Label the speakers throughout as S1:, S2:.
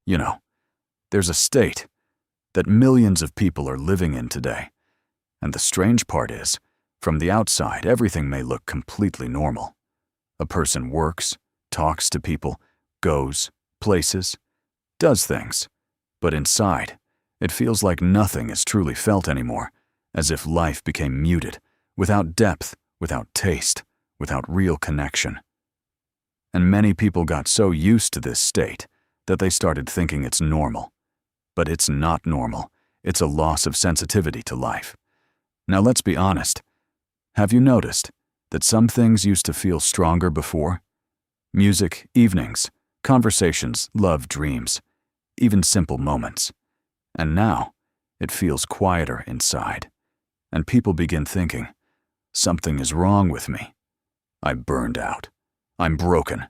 S1: You know, there's a state that millions of people are living in today. And the strange part is, from the outside, everything may look completely normal. A person works, talks to people, goes places, does things. But inside, it feels like nothing is truly felt anymore, as if life became muted, without depth, without taste, without real connection. And many people got so used to this state that they started thinking it's normal. But it's not normal. It's a loss of sensitivity to life. Now let's be honest. Have you noticed that some things used to feel stronger before? Music, evenings, conversations, love, dreams, even simple moments. And now, it feels quieter inside. And people begin thinking, something is wrong with me. I burned out. I'm broken.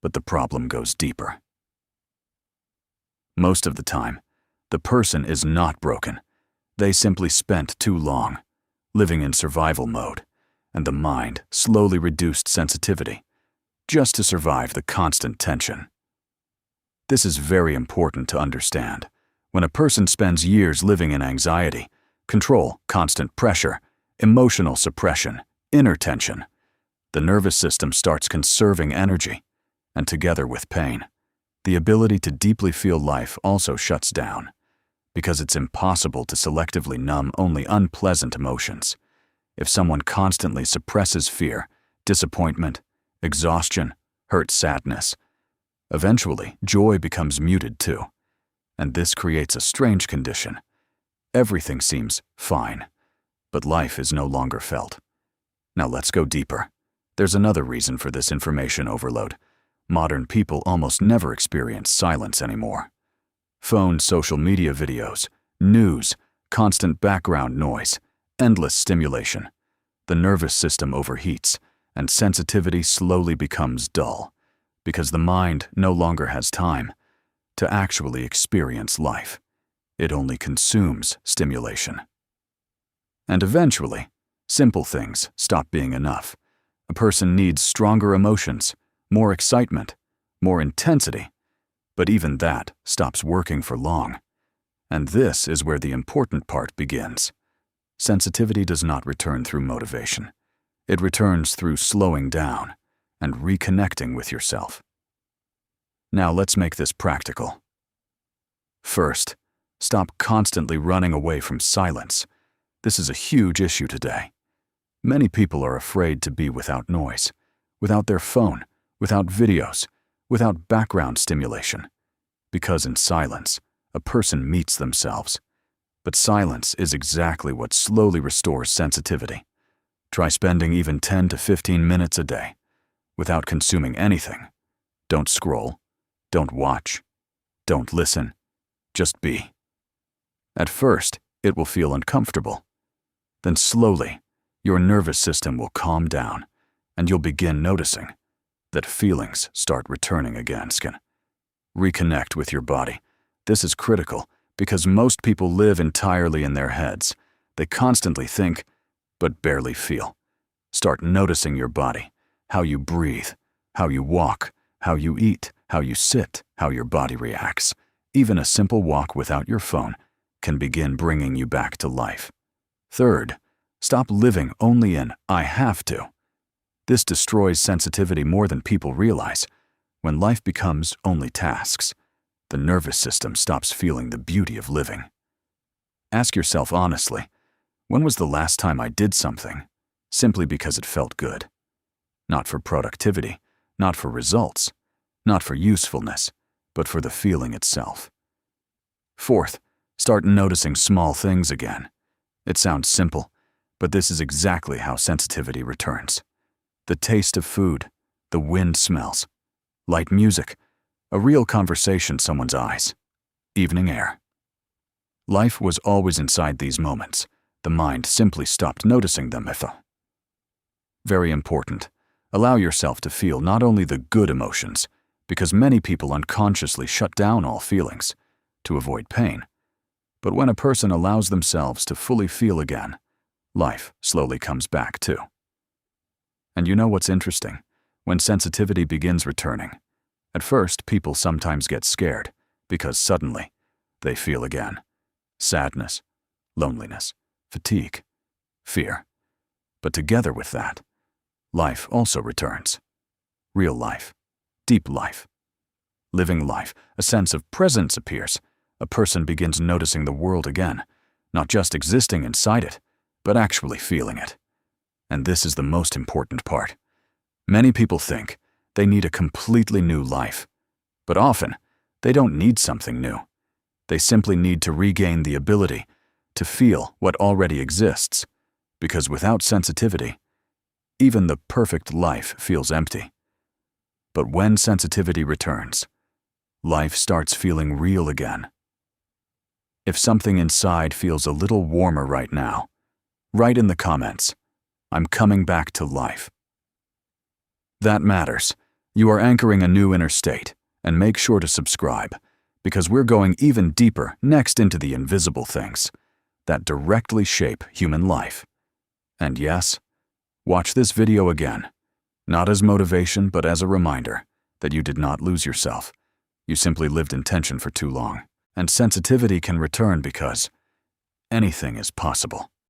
S1: But the problem goes deeper. Most of the time, the person is not broken. They simply spent too long living in survival mode, and the mind slowly reduced sensitivity just to survive the constant tension. This is very important to understand. When a person spends years living in anxiety, control, constant pressure, emotional suppression, inner tension, the nervous system starts conserving energy, and together with pain, the ability to deeply feel life also shuts down, because it's impossible to selectively numb only unpleasant emotions. If someone constantly suppresses fear, disappointment, exhaustion, hurt, sadness, eventually joy becomes muted too. And this creates a strange condition. Everything seems fine, but life is no longer felt. Now let's go deeper. There's another reason for this information overload. Modern people almost never experience silence anymore. Phone, social media videos, news, constant background noise, endless stimulation. The nervous system overheats, and sensitivity slowly becomes dull, because the mind no longer has time to actually experience life. It only consumes stimulation. And eventually, simple things stop being enough. A person needs stronger emotions, more excitement, more intensity, but even that stops working for long. And this is where the important part begins. Sensitivity does not return through motivation. It returns through slowing down and reconnecting with yourself. Now let's make this practical. First, stop constantly running away from silence. This is a huge issue today. Many people are afraid to be without noise, without their phone, without videos, without background stimulation. Because in silence, a person meets themselves. But silence is exactly what slowly restores sensitivity. Try spending even 10 to 15 minutes a day without consuming anything. Don't scroll, don't watch, don't listen, just be. At first, it will feel uncomfortable. Then slowly, your nervous system will calm down, and you'll begin noticing that feelings start returning again. Reconnect with your body. This is critical because most people live entirely in their heads. They constantly think, but barely feel. Start noticing your body, how you breathe, how you walk, how you eat, how you sit, how your body reacts. Even a simple walk without your phone can begin bringing you back to life. Third, stop living only in "I have to." This destroys sensitivity more than people realize. When life becomes only tasks, the nervous system stops feeling the beauty of living. Ask yourself honestly, when was the last time I did something simply because it felt good? Not for productivity, not for results, not for usefulness, but for the feeling itself. Fourth, start noticing small things again. It sounds simple, but this is exactly how sensitivity returns. The taste of food, the wind smells, light music, a real conversation, someone's eyes, evening air. Life was always inside these moments. The mind simply stopped noticing them. Very important. Allow yourself to feel not only the good emotions, because many people unconsciously shut down all feelings to avoid pain. But when a person allows themselves to fully feel again, life slowly comes back too. And you know what's interesting? When sensitivity begins returning, at first people sometimes get scared because suddenly they feel again. Sadness, loneliness, fatigue, fear. But together with that, life also returns. Real life, deep life. Living life, a sense of presence appears. A person begins noticing the world again, not just existing inside it, but actually feeling it. And this is the most important part. Many people think they need a completely new life, but often they don't need something new. They simply need to regain the ability to feel what already exists, because without sensitivity, even the perfect life feels empty. But when sensitivity returns, life starts feeling real again. If something inside feels a little warmer right now, write in the comments, "I'm coming back to life." That matters. You are anchoring a new inner state, and make sure to subscribe, because we're going even deeper next into the invisible things that directly shape human life. And yes, watch this video again, not as motivation, but as a reminder that you did not lose yourself. You simply lived in tension for too long, and sensitivity can return because anything is possible.